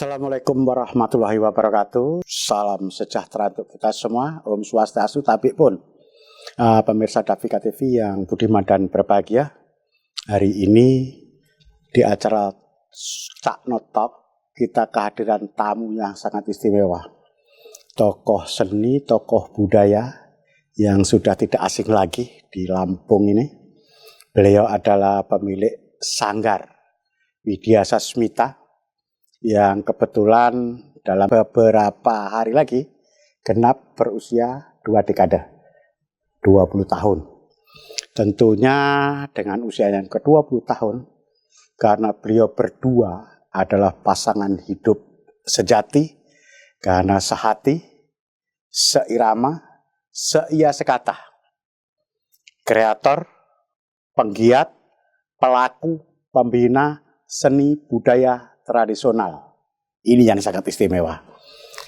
Assalamualaikum warahmatullahi wabarakatuh. Salam sejahtera untuk kita semua. Om Swastiastu, tapi pun pemirsa Davika TV yang budiman dan berbahagia. Hari ini di acara Cak Notok kita kehadiran tamu yang sangat istimewa. Tokoh seni, tokoh budaya yang sudah tidak asing lagi di Lampung ini. Beliau adalah pemilik Sanggar Widya Sasmita yang kebetulan dalam beberapa hari lagi genap berusia 2 dekade, 20 tahun. Tentunya dengan usia yang ke-20 tahun, karena beliau berdua adalah pasangan hidup sejati, karena sehati, seirama, seia sekata. Kreator, penggiat, pelaku, pembina seni budaya tradisional. Ini yang sangat istimewa.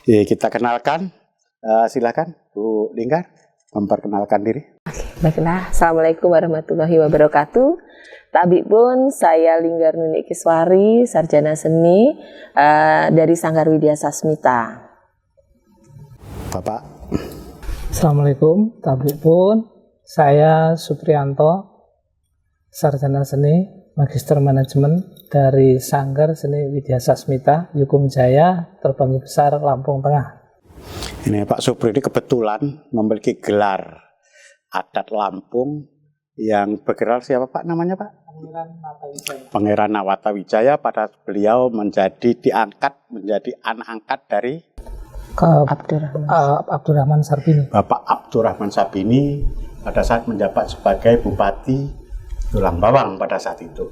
Kita kenalkan, silakan Bu Linggar memperkenalkan diri. Baiklah, Assalamualaikum warahmatullahi wabarakatuh. Tabik pun saya Linggar Nunik Kiswari, sarjana seni dari Sanggar Widya Sasmita. Bapak. Assalamualaikum, tabik pun saya Supriyanto, sarjana seni, magister manajemen dari Sanggar Seni Widya Sasmita, Yukum Jaya, Terbanggi Besar, Lampung Tengah. Ini Pak Supri ini kebetulan memiliki gelar adat Lampung yang bergerak siapa Pak namanya Pak? Pangeran Nawatawijaya. Pada beliau diangkat menjadi anak angkat dari Abdurrahman Sarbini. Bapak Abdurrahman Sarbini pada saat menjabat sebagai Bupati Tulang Bawang pada saat itu.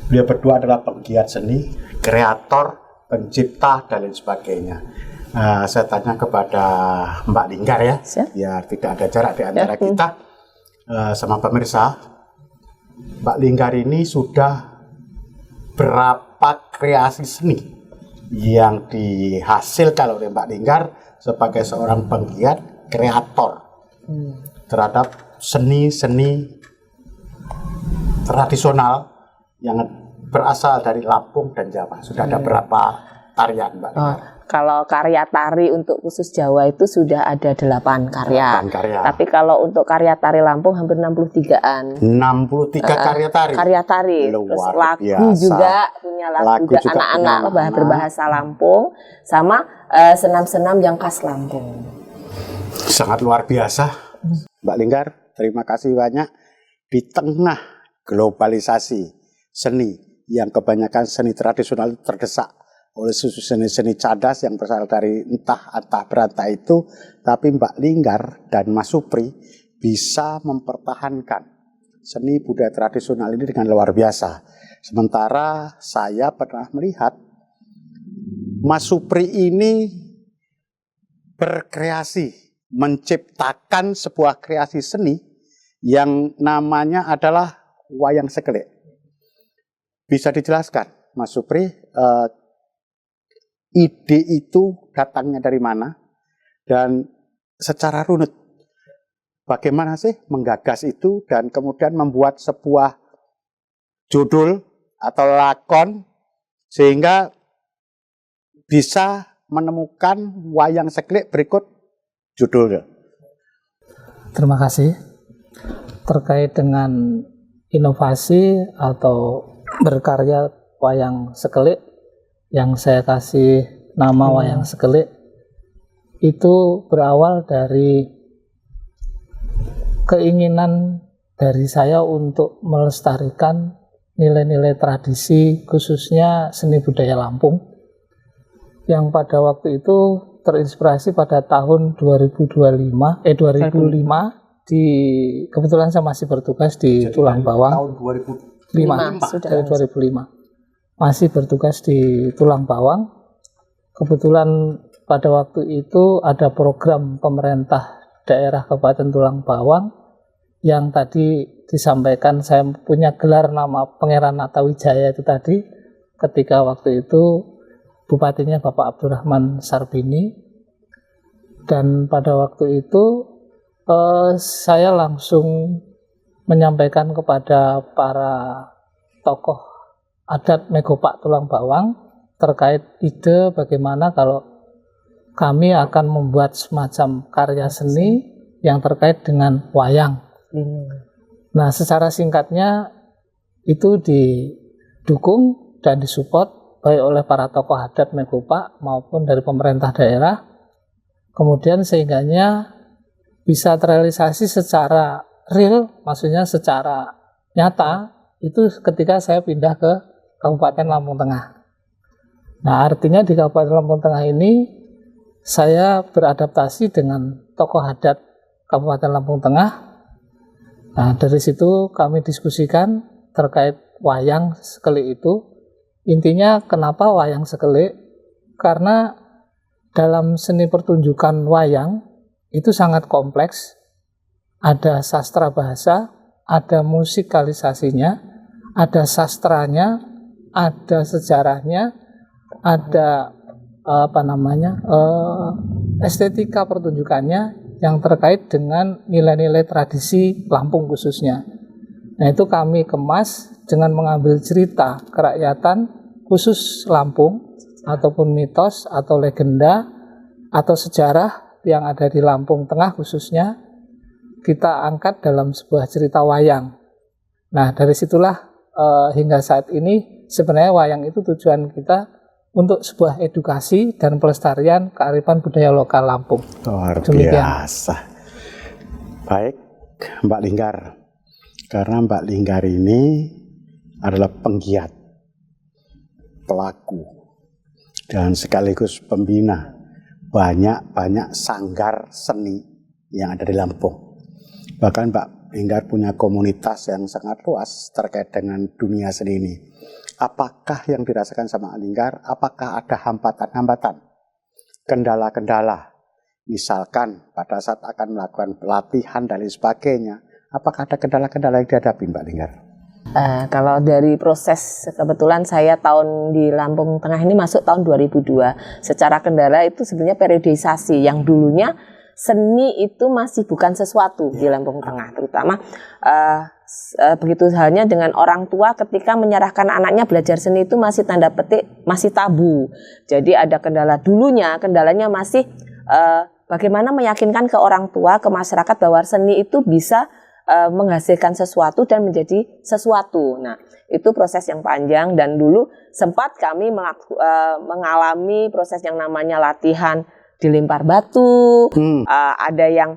Beliau berdua adalah penggiat seni, kreator, pencipta, dan lain sebagainya. Saya tanya kepada Mbak Linggar ya, biar tidak ada jarak di antara kita sama pemirsa. Mbak Linggar ini sudah berapa kreasi seni yang dihasilkan oleh Mbak Linggar sebagai seorang penggiat, kreator terhadap seni-seni tradisional yang berasal dari Lampung dan Jawa. Sudah ada berapa tarian Mbak Linggar? Kalau karya tari untuk khusus Jawa itu sudah ada 8 karya. 8 karya. Tapi kalau untuk karya tari Lampung hampir 63-an. 63 karya tari? Karya tari. Terus lagu biasa. Juga, punya lagu juga anak-anak berbahasa Lampung. Sama senam-senam yang khas Lampung. Sangat luar biasa. Mbak Linggar, terima kasih banyak. Di tengah globalisasi seni yang kebanyakan seni tradisional terdesak oleh seni-seni cadas yang berasal dari entah berantah itu, tapi Mbak Linggar dan Mas Supri bisa mempertahankan seni budaya tradisional ini dengan luar biasa. Sementara saya pernah melihat Mas Supri ini berkreasi, menciptakan sebuah kreasi seni yang namanya adalah wayang sekelik. Bisa dijelaskan, Mas Supri, ide itu datangnya dari mana? Dan secara runut, bagaimana sih menggagas itu dan kemudian membuat sebuah judul atau lakon sehingga bisa menemukan wayang sekelik berikut judulnya? Terima kasih. Terkait dengan inovasi atau berkarya wayang sekelik yang saya kasih nama wayang sekelik itu berawal dari keinginan dari saya untuk melestarikan nilai-nilai tradisi khususnya seni budaya Lampung yang pada waktu itu terinspirasi pada tahun 2005 kebetulan saya masih bertugas di Tulang Bawang. Tahun 2005 dari 2005 masih bertugas di Tulang Bawang. Kebetulan pada waktu itu ada program pemerintah daerah Kabupaten Tulang Bawang yang tadi disampaikan saya punya gelar nama Pangeran Nawatawijaya itu tadi. Ketika waktu itu bupatinya Bapak Abdurrahman Sarbini, dan pada waktu itu saya langsung menyampaikan kepada para tokoh adat Megopak Tulang Bawang terkait ide bagaimana kalau kami akan membuat semacam karya seni yang terkait dengan wayang. Nah, secara singkatnya itu didukung dan disupport baik oleh para tokoh adat Megopak maupun dari pemerintah daerah. Kemudian sehingganya bisa terrealisasi secara real, maksudnya secara nyata, itu ketika saya pindah ke Kabupaten Lampung Tengah. Nah, artinya di Kabupaten Lampung Tengah ini saya beradaptasi dengan tokoh adat Kabupaten Lampung Tengah. Nah, dari situ kami diskusikan terkait wayang sekelik itu. Intinya kenapa wayang sekelik? Karena dalam seni pertunjukan wayang itu sangat kompleks. Ada sastra bahasa, ada musikalisasinya, ada sastranya, ada sejarahnya, ada estetika pertunjukannya yang terkait dengan nilai-nilai tradisi Lampung khususnya. Nah, itu kami kemas dengan mengambil cerita kerakyatan khusus Lampung ataupun mitos atau legenda atau sejarah yang ada di Lampung Tengah khususnya kita angkat dalam sebuah cerita wayang. Nah, dari situlah hingga saat ini sebenarnya wayang itu tujuan kita untuk sebuah edukasi dan pelestarian kearifan budaya lokal Lampung. Luar Demikian. biasa. Baik, Mbak Linggar. Karena Mbak Linggar ini adalah penggiat, pelaku, dan sekaligus pembina banyak sanggar seni yang ada di Lampung. Bahkan Mbak Linggar punya komunitas yang sangat luas terkait dengan dunia seni ini. Apakah yang dirasakan sama Linggar, apakah ada hambatan-hambatan, kendala-kendala, misalkan pada saat akan melakukan pelatihan dan lain sebagainya, apakah ada kendala-kendala yang dihadapi Mbak Linggar? Kalau dari proses, kebetulan saya tahun di Lampung Tengah ini masuk tahun 2002. Secara kendala itu sebenarnya periodisasi yang dulunya seni itu masih bukan sesuatu di Lampung Tengah, terutama begitu halnya dengan orang tua ketika menyerahkan anaknya belajar seni itu masih tanda petik masih tabu. Jadi ada kendala dulunya, kendalanya masih bagaimana meyakinkan ke orang tua, ke masyarakat bahwa seni itu bisa menghasilkan sesuatu dan menjadi sesuatu. Nah, itu proses yang panjang dan dulu sempat kami mengalami proses yang namanya latihan dilempar batu, ada yang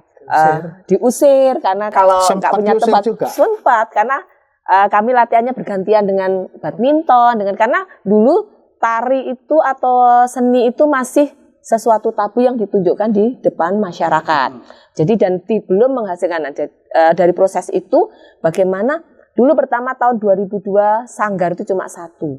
diusir karena kalau nggak punya tempat juga. Sempat karena kami latihannya bergantian dengan badminton, karena dulu tari itu atau seni itu masih sesuatu tabu yang ditunjukkan di depan masyarakat. Jadi dan belum menghasilkan dari proses itu bagaimana dulu pertama tahun 2002 sanggar itu cuma satu.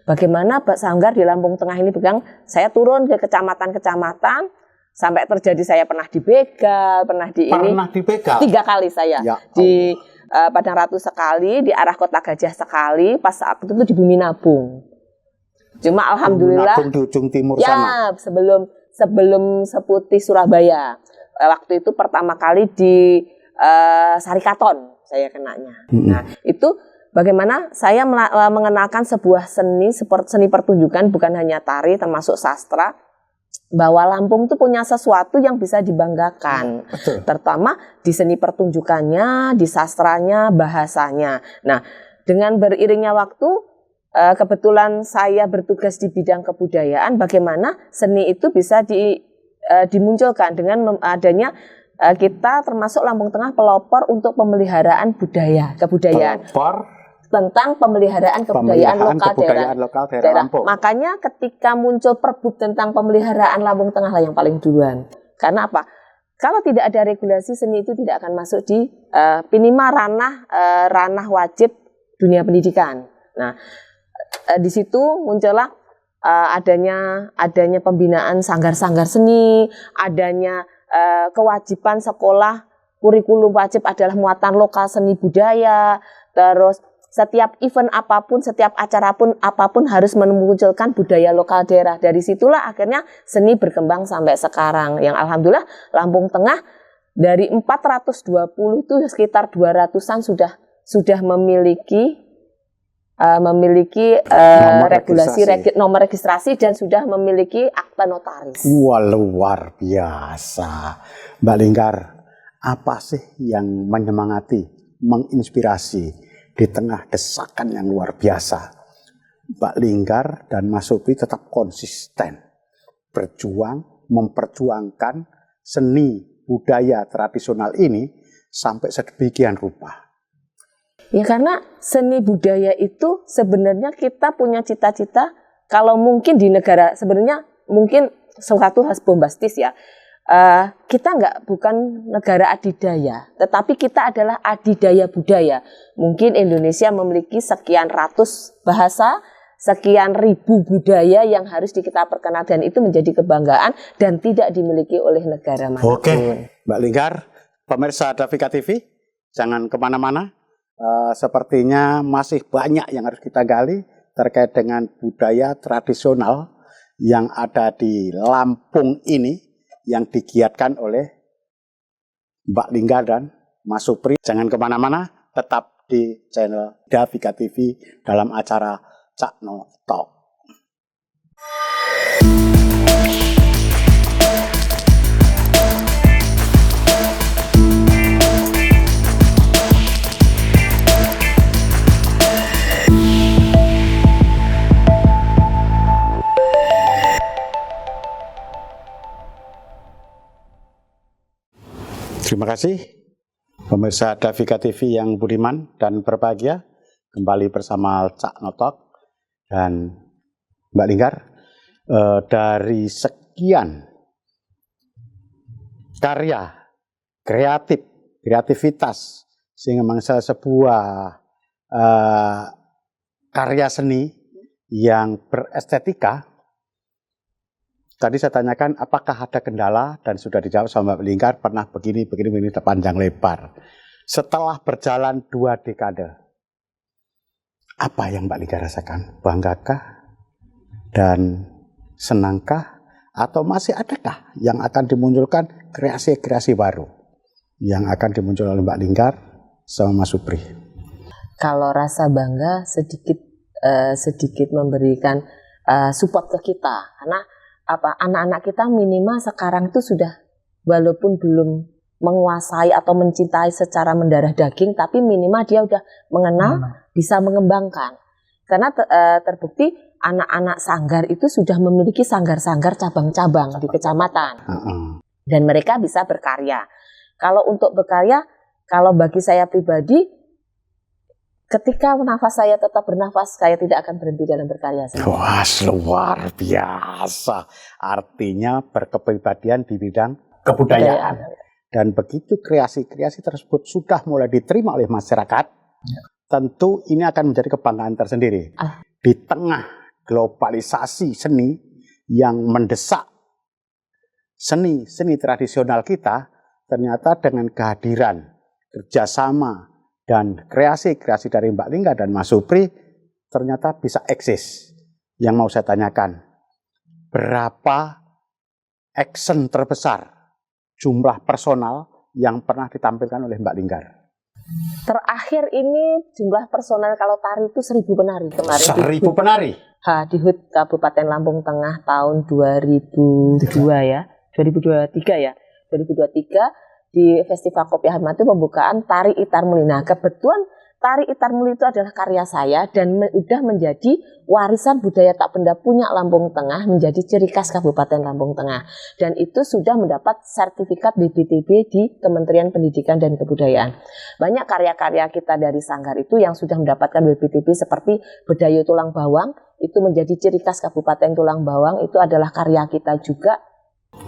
Bagaimana sanggar di Lampung Tengah ini pegang, saya turun ke kecamatan-kecamatan sampai terjadi saya pernah dibegal, pernah dibegal 3 kali saya ya, di Padang Ratu sekali, di arah Kota Gajah sekali, pas saat itu di Bumi Nabung. Cuma alhamdulillah di ujung timur ya, sana. sebelum Seputih Surabaya. Waktu itu pertama kali di Sarikaton saya kenanya. Nah, itu bagaimana saya mengenalkan sebuah seni seperti seni pertunjukan, bukan hanya tari termasuk sastra, bahwa Lampung itu punya sesuatu yang bisa dibanggakan. Betul. Terutama di seni pertunjukannya, di sastranya, bahasanya. Nah, dengan beriringnya waktu, kebetulan saya bertugas di bidang kebudayaan, bagaimana seni itu bisa dimunculkan dengan adanya kita termasuk Lampung Tengah pelopor untuk pemeliharaan kebudayaan. Pelopor Tentang pemeliharaan kebudayaan lokal daerah Lampung. Makanya ketika muncul perbuk tentang pemeliharaan Lampung Tengah lah yang paling duluan. Karena apa? Kalau tidak ada regulasi, seni itu tidak akan masuk di minimal ranah wajib dunia pendidikan. Nah, di situ muncullah adanya pembinaan sanggar-sanggar seni, adanya kewajiban sekolah, kurikulum wajib adalah muatan lokal seni budaya, terus setiap event apapun, setiap acara pun apapun harus memunculkan budaya lokal daerah. Dari situlah akhirnya seni berkembang sampai sekarang. Yang alhamdulillah Lampung Tengah dari 420 itu sekitar 200-an sudah memiliki memiliki nomor registrasi dan sudah memiliki akta notaris. Wah, luar biasa. Mbak Linggar, apa sih yang menyemangati, menginspirasi di tengah desakan yang luar biasa? Mbak Linggar dan Mas Supri tetap konsisten berjuang, memperjuangkan seni budaya tradisional ini sampai sedemikian rupa. Ya karena seni budaya itu sebenarnya kita punya cita-cita, kalau mungkin di negara, sebenarnya mungkin suatu hal bombastis ya, kita bukan negara adidaya, tetapi kita adalah adidaya budaya. Mungkin Indonesia memiliki sekian ratus bahasa, sekian ribu budaya yang harus kita perkenalkan, itu menjadi kebanggaan dan tidak dimiliki oleh negara manapun. Oke, Mbak Linggar, pemirsa Davika TV, jangan kemana-mana. Sepertinya masih banyak yang harus kita gali terkait dengan budaya tradisional yang ada di Lampung ini yang digiatkan oleh Mbak Linggar dan Mas Supri. Jangan kemana-mana, tetap di channel Davika TV dalam acara Cakno Talk. Terima kasih pemirsa Davika TV yang budiman dan berbahagia, kembali bersama Cak Notok dan Mbak Linggar. Dari sekian karya kreativitas sehingga menghasilkan sebuah karya seni yang berestetika. Tadi saya tanyakan apakah ada kendala dan sudah dijawab sama Mbak Linggar, pernah begini panjang lebar. Setelah berjalan 2 dekade, apa yang Mbak Linggar rasakan? Banggakah dan senangkah? Atau masih adakah yang akan dimunculkan kreasi-kreasi baru yang akan dimunculkan oleh Mbak Linggar sama Mas Supri? Kalau rasa bangga sedikit memberikan support ke kita, karena anak-anak kita minimal sekarang itu sudah, walaupun belum menguasai atau mencintai secara mendarah daging, tapi minimal dia udah mengenal, bisa mengembangkan. Karena terbukti anak-anak sanggar itu sudah memiliki sanggar-sanggar cabang-cabang di kecamatan. Dan mereka bisa berkarya. Kalau untuk berkarya, kalau bagi saya pribadi, ketika nafas saya tetap bernafas, saya tidak akan berhenti dalam berkarya. Wah, luar biasa. Artinya berkepribadian di bidang kebudayaan. Dan begitu kreasi-kreasi tersebut sudah mulai diterima oleh masyarakat, tentu ini akan menjadi kebanggaan tersendiri. Di tengah globalisasi seni yang mendesak seni tradisional kita, ternyata dengan kehadiran, kerjasama, dan kreasi-kreasi dari Mbak Linggar dan Mas Supri ternyata bisa eksis. Yang mau saya tanyakan, berapa action terbesar jumlah personal yang pernah ditampilkan oleh Mbak Linggar? Terakhir ini jumlah personal kalau tari itu 1.000 penari kemarin. 1.000 penari? Di HUT Kabupaten Lampung Tengah tahun 2002 ya, 2023 ya, 2023. Di Festival Kopi Ahmad itu pembukaan Tari Itar Muli. Nah, kebetulan Tari Itar Muli itu adalah karya saya dan sudah menjadi warisan budaya tak benda punya Lampung Tengah, menjadi ciri khas Kabupaten Lampung Tengah. Dan itu sudah mendapat sertifikat BPTB di Kementerian Pendidikan dan Kebudayaan. Banyak karya-karya kita dari Sanggar itu yang sudah mendapatkan BPTB seperti Bedayo Tulang Bawang, itu menjadi ciri khas Kabupaten Tulang Bawang, itu adalah karya kita juga.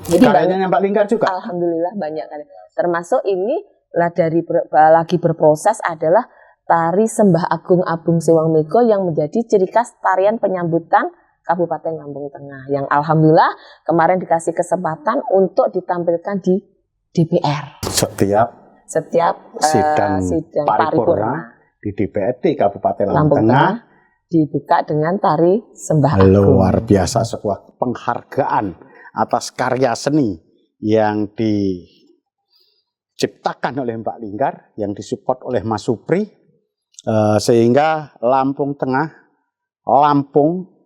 Jadi karyanya Mbak Linggar juga? Alhamdulillah banyak karya. Termasuk ini lagi berproses adalah tari Sembah Agung Abung Sewang Mego yang menjadi ciri khas tarian penyambutan Kabupaten Lampung Tengah. Yang alhamdulillah kemarin dikasih kesempatan untuk ditampilkan di DPR. Setiap sidang paripurna di DPRD Kabupaten Lampung Tengah dibuka dengan tari Sembah Agung. Luar biasa, sebuah penghargaan atas karya seni yang diciptakan oleh Mbak Linggar, yang disupport oleh Mas Supri. Sehingga Lampung Tengah, Lampung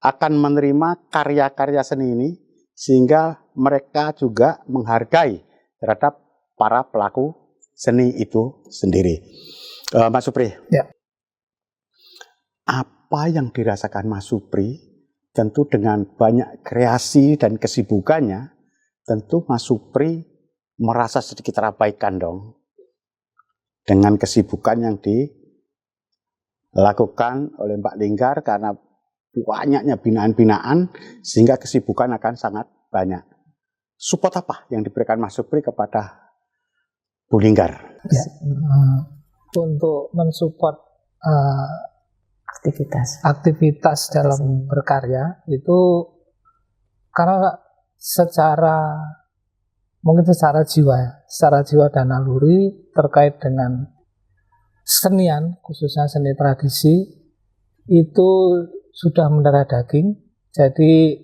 akan menerima karya-karya seni ini, sehingga mereka juga menghargai terhadap para pelaku seni itu sendiri. Mas Supri, Ya. apa yang dirasakan Mas Supri, tentu dengan banyak kreasi dan kesibukannya, tentu Mas Supri merasa sedikit terabaikan dong dengan kesibukan yang dilakukan oleh Mbak Linggar, karena banyaknya binaan-binaan sehingga kesibukan akan sangat banyak. Support apa yang diberikan Mas Supri kepada Bu Linggar? Ya. Untuk mensupport aktivitas dalam berkarya itu, karena mungkin secara jiwa dan naluri terkait dengan senian, khususnya seni tradisi, itu sudah mendarah daging. Jadi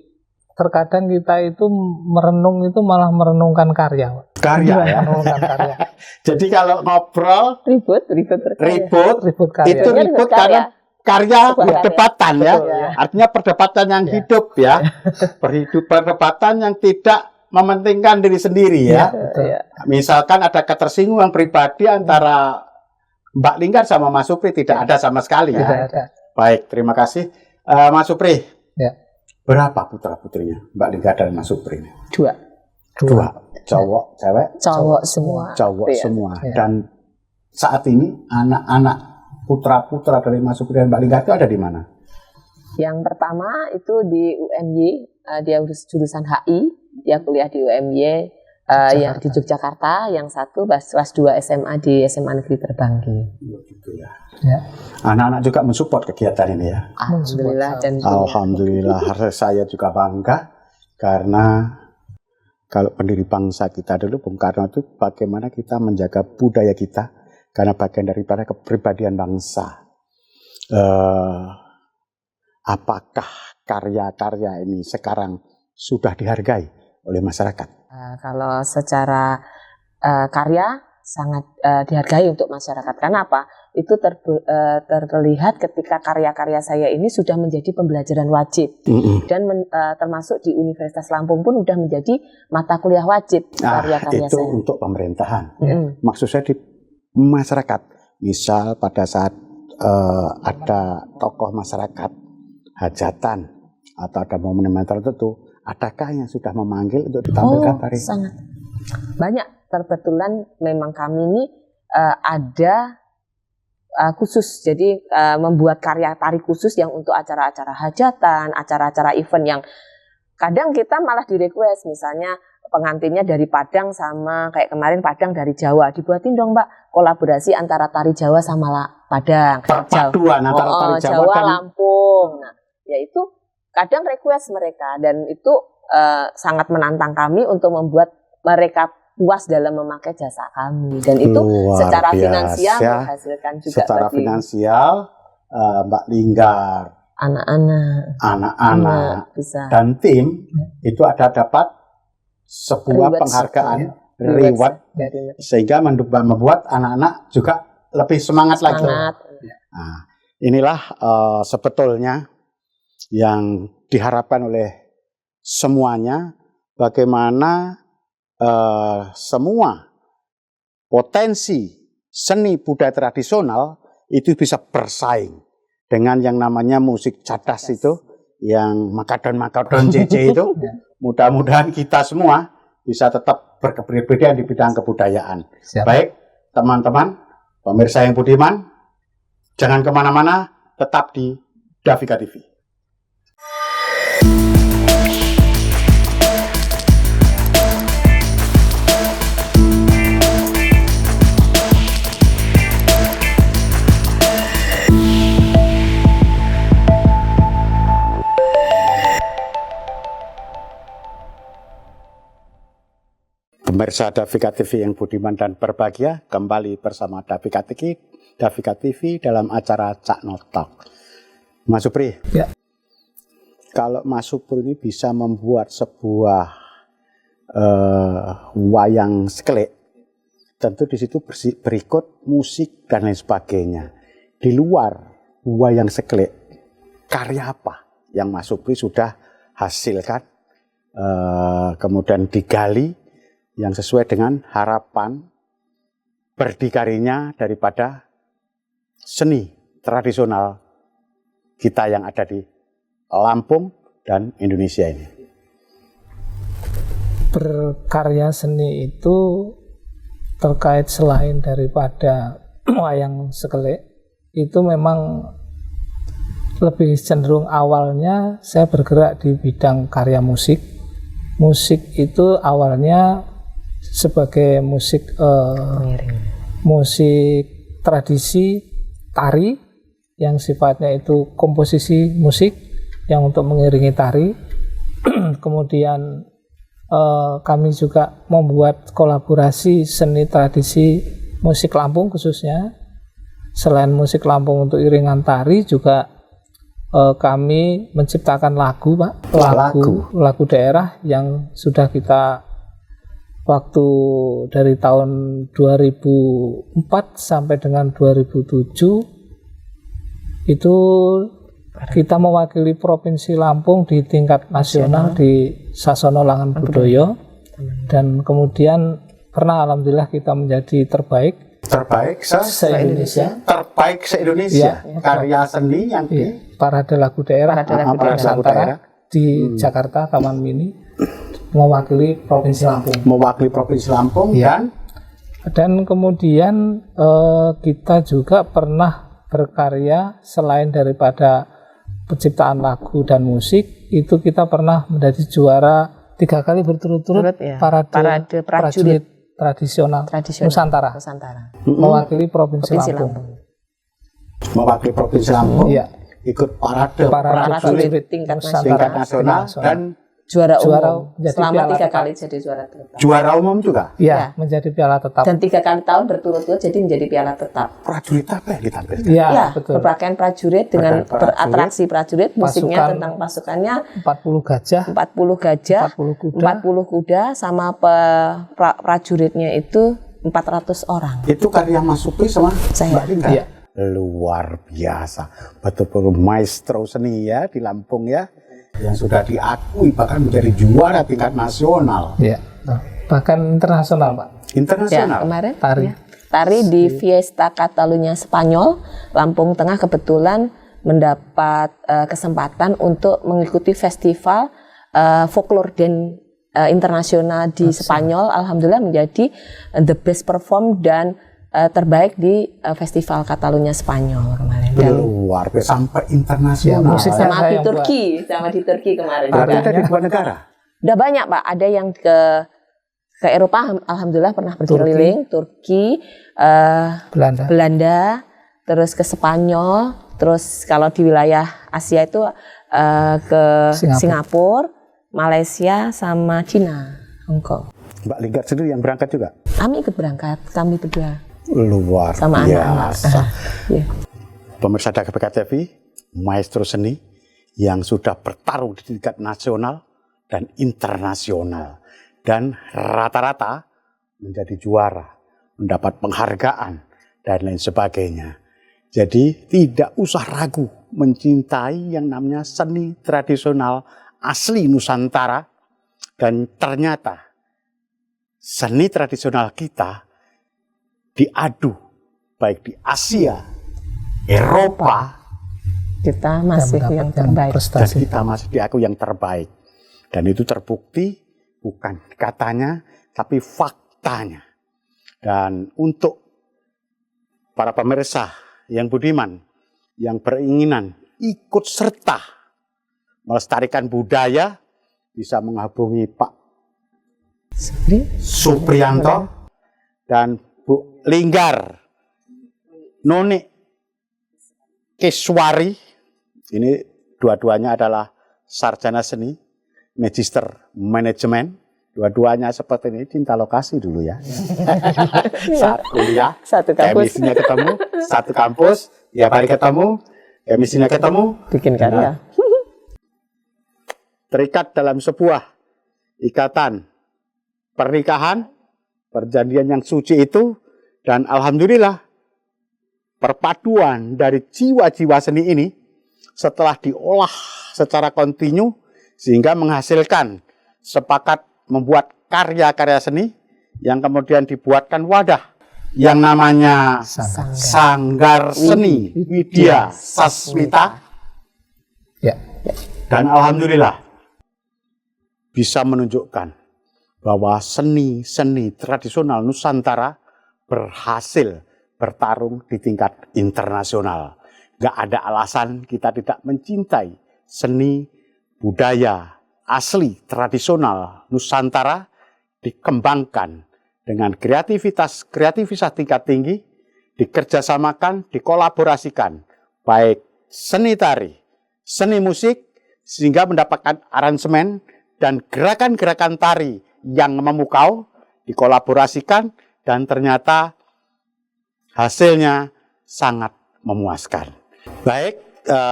terkadang kita itu merenung itu malah merenungkan karya. Ya. Merenungkan karya. Jadi kalau ngobrol Ribut karya. itu ribut karena karya perdebatan ya. Ya. Artinya perdebatan yang hidup ya. Perdebatan yang tidak mementingkan diri sendiri ya. Ya. Misalkan ada ketersinggungan pribadi antara Mbak Linggar sama Mas Supri, tidak ada sama sekali ya. Tidak ada. Baik, terima kasih. Mas Supri, Ya. berapa putra-putrinya Mbak Linggar dan Mas Supri? Dua. Cowok, cewek? Cowok semua. Cowok Iya. semua. Iya. Dan saat ini anak-anak putra-putra dari Mas Supri dan Mbak Linggar itu ada di mana? Yang pertama itu di UMY, dia jurusan HI, dia kuliah di UMY yang di Yogyakarta. Yang satu kelas 2 SMA di SMA Negeri Terbanggi. Gitu ya. Ya. Anak-anak juga mensupport kegiatan ini ya. Alhamdulillah. Dan Alhamdulillah, saya juga bangga karena kalau pendiri bangsa kita dulu, Bung Karno, itu bagaimana kita menjaga budaya kita karena bagian daripada kepribadian bangsa. Apakah karya-karya ini sekarang sudah dihargai oleh masyarakat? kalau secara karya sangat dihargai untuk masyarakat. Karena apa? Itu terlihat ketika karya-karya saya ini sudah menjadi pembelajaran wajib. Dan termasuk di Universitas Lampung pun sudah menjadi mata kuliah wajib karya-karya itu saya. untuk pemerintahan. Maksud saya di masyarakat. Misal pada saat ada tokoh masyarakat, hajatan, atau ada momen tertentu, adakah yang sudah memanggil untuk ditampilkan tari? Sangat banyak. Kebetulan memang kami ini ada khusus, jadi membuat karya tari khusus yang untuk acara-acara hajatan, acara-acara event yang kadang kita malah di-request, misalnya pengantinnya dari Padang sama kayak kemarin Padang dari Jawa, dibuatin dong Mbak kolaborasi antara tari Jawa sama Padang. Perpaduan antara tari Jawa dan Lampung. Nah, yaitu kadang request mereka, dan itu sangat menantang kami untuk membuat mereka puas dalam memakai jasa kami, dan itu secara finansial menghasilkan juga secara bagi finansial Mbak Linggar, anak-anak bisa. Dan tim itu ada dapat sebuah penghargaan reward sehingga membuat anak-anak juga lebih semangat lagi. Nah, inilah sebetulnya yang diharapkan oleh semuanya, bagaimana semua potensi seni budaya tradisional itu bisa bersaing dengan yang namanya musik cadas itu, yang makadon JJ itu. Mudah-mudahan kita semua bisa tetap berkepribadian di bidang kebudayaan. Baik, teman-teman, pemirsa yang budiman, jangan kemana-mana, tetap di Davika TV. Pemirsa Davika TV yang budiman dan berbahagia, kembali bersama Davika TV dalam acara Cak Notok. Mas Supri, ya. Kalau Mas Supri ini bisa membuat sebuah wayang skelik, tentu di situ berikut musik dan lain sebagainya. di luar wayang seklik, karya apa yang Mas Supri sudah hasilkan, kemudian digali yang sesuai dengan harapan berdikarinya daripada seni tradisional kita yang ada di Lampung dan Indonesia ini. Berkarya seni itu terkait selain daripada wayang seklik, itu memang lebih cenderung awalnya saya bergerak di bidang karya musik. Musik itu awalnya sebagai musik musik tradisi tari yang sifatnya itu komposisi musik yang untuk mengiringi tari. Kemudian kami juga membuat kolaborasi seni tradisi musik Lampung khususnya. Selain musik Lampung untuk iringan tari juga kami menciptakan lagu, Pak. Lagu daerah yang sudah kita waktu dari tahun 2004 sampai dengan 2007 itu kita mewakili Provinsi Lampung di tingkat nasional di Sasono Langan Budaya, dan kemudian pernah alhamdulillah kita menjadi terbaik se-Indonesia. Terbaik se-Indonesia. Ya, karya seni yang di Parade Lagu Daerah Nusantara di Jakarta Taman Mini, mewakili Provinsi Lampung. Dan kemudian kita juga pernah berkarya selain daripada penciptaan lagu dan musik, itu kita pernah menjadi juara 3 kali berturut-turut parade prajurit tradisional Nusantara. Mewakili Provinsi Lampung. Mewakili Provinsi Lampung. Iya. Ikut parade prajurit tingkat nasional dan juara umum selama 3 kali jadi juara tetap. Juara umum juga? Ya, menjadi piala tetap. Dan 3 kali tahun berturut-turut jadi menjadi piala tetap. Prajurit apa yang ditampilkan? Ya, betul. Berpakaian prajurit dengan beratraksi prajurit, musiknya tentang pasukannya 40 gajah, 40 kuda sama prajuritnya itu 400 orang. Itu karya Mas Supri sama saya. Mbak Lingga? Iya. Luar biasa. Betul-betul maestro seni ya di Lampung ya, yang sudah diakui bahkan menjadi juara tingkat nasional. Ya, bahkan internasional, Pak. Ya, Internasional. kemarin tari. Tari di Fiesta Catalunya Spanyol, Lampung Tengah kebetulan mendapat kesempatan untuk mengikuti festival folklore dan internasional di Spanyol. Alhamdulillah menjadi the best perform dan terbaik di festival Catalunya Spanyol kemarin. Luar biasa sampai internasional. Ya, sama di Turki kemarin. Berarti ada di 2 negara. Udah banyak, Pak. Ada yang ke Eropa, alhamdulillah pernah berkeliling, Turki, Belanda, terus ke Spanyol, terus kalau di wilayah Asia itu ke Singapura, Malaysia, sama Cina, Hong Kong. Mbak Lingga sendiri yang berangkat juga? Kami ikut berangkat, kami berdua. Luar sama biasa. Yeah. Pemirsa DKBK TV, maestro seni yang sudah bertarung di tingkat nasional dan internasional, dan rata-rata menjadi juara, mendapat penghargaan dan lain sebagainya. Jadi tidak usah ragu mencintai yang namanya seni tradisional asli Nusantara, dan ternyata seni tradisional kita diadu baik di Asia, Eropa, kita masih yang terbaik. Dan kita masih diakui yang terbaik. Dan itu terbukti bukan katanya, tapi faktanya. Dan untuk para pemirsa yang budiman, yang beringinan ikut serta melestarikan budaya, bisa menghubungi Pak Supriyanto dan Bu Linggar Noni Keswari. Ini dua-duanya adalah sarjana seni, magister manajemen. Dua-duanya seperti ini, cinta lokasi dulu ya. Saat kuliah, satu kampus. Chemistry-nya ketemu, satu kampus, tiap hari ketemu, chemistry-nya ketemu, bikin karya. Terikat dalam sebuah ikatan pernikahan, perjanjian yang suci itu, dan alhamdulillah perpaduan dari jiwa-jiwa seni ini setelah diolah secara kontinu sehingga menghasilkan sepakat membuat karya-karya seni yang kemudian dibuatkan wadah yang namanya Sanggar Seni Widya Sasmita. Ya. Dan alhamdulillah bisa menunjukkan bahwa seni-seni tradisional Nusantara berhasil bertarung di tingkat internasional. Gak ada alasan kita tidak mencintai seni budaya asli tradisional Nusantara dikembangkan dengan kreativitas tingkat tinggi, dikerjasamakan, dikolaborasikan, baik seni tari, seni musik, sehingga mendapatkan aransemen dan gerakan-gerakan tari yang memukau, dikolaborasikan, dan ternyata hasilnya sangat memuaskan. Baik,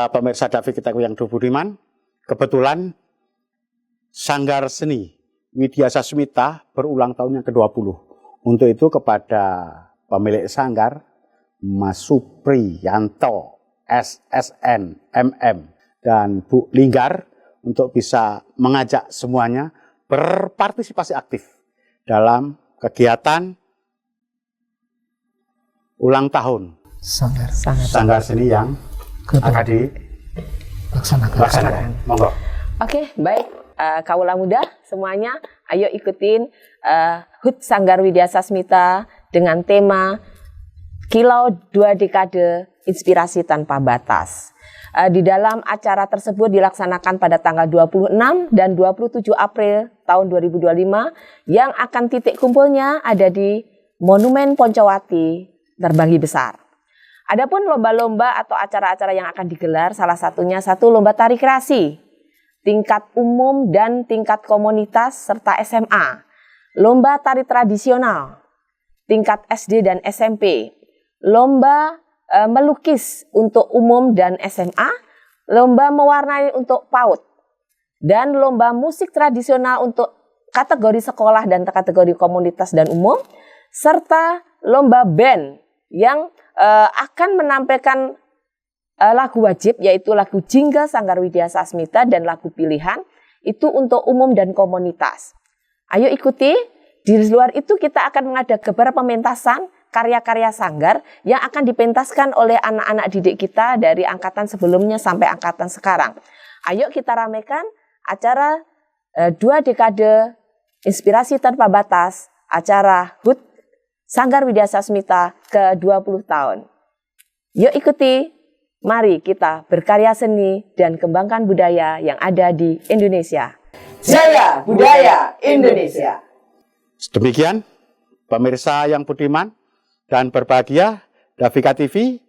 pemirsa Davi kita yang budiman, kebetulan Sanggar Seni Widya Sasmita berulang tahun yang ke-20. Untuk itu kepada pemilik sanggar, Mas Supriyanto, SSN, MM, dan Bu Linggar, untuk bisa mengajak semuanya berpartisipasi aktif dalam kegiatan ulang tahun Sanggar Seni yang akan dilaksanakan. Monggo. Oke, baik. Kaula muda semuanya, ayo ikutin HUT Sanggar Widya Sasmita dengan tema Kilau 2 Dekade Inspirasi Tanpa Batas. Di dalam acara tersebut dilaksanakan pada tanggal 26 dan 27 April tahun 2025 yang akan titik kumpulnya ada di Monumen Poncowati Terbanggi Besar. Adapun lomba-lomba atau acara-acara yang akan digelar, salah satunya satu lomba tari kreasi tingkat umum dan tingkat komunitas serta SMA, lomba tari tradisional tingkat SD dan SMP, lomba melukis untuk umum dan SMA, lomba mewarnai untuk PAUD, dan lomba musik tradisional untuk kategori sekolah dan kategori komunitas dan umum, serta lomba band yang akan menampilkan lagu wajib, yaitu lagu Jingga Sanggar Widya Sasmita dan lagu pilihan itu untuk umum dan komunitas. Ayo ikuti. Di luar itu kita akan mengadakan beberapa pementasan karya-karya sanggar yang akan dipentaskan oleh anak-anak didik kita dari angkatan sebelumnya sampai angkatan sekarang. Ayo kita ramaikan acara 2 Dekade Inspirasi Tanpa Batas, acara HUT Sanggar Widya Sasmita ke-20 tahun. Yuk ikuti, mari kita berkarya seni dan kembangkan budaya yang ada di Indonesia. Jaya Budaya Indonesia! Demikian pemirsa yang budiman dan berbahagia, Davika TV.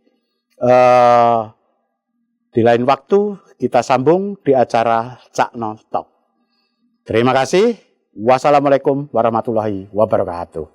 Di lain waktu kita sambung di acara Cakno Talk. Terima kasih. Wassalamualaikum warahmatullahi wabarakatuh.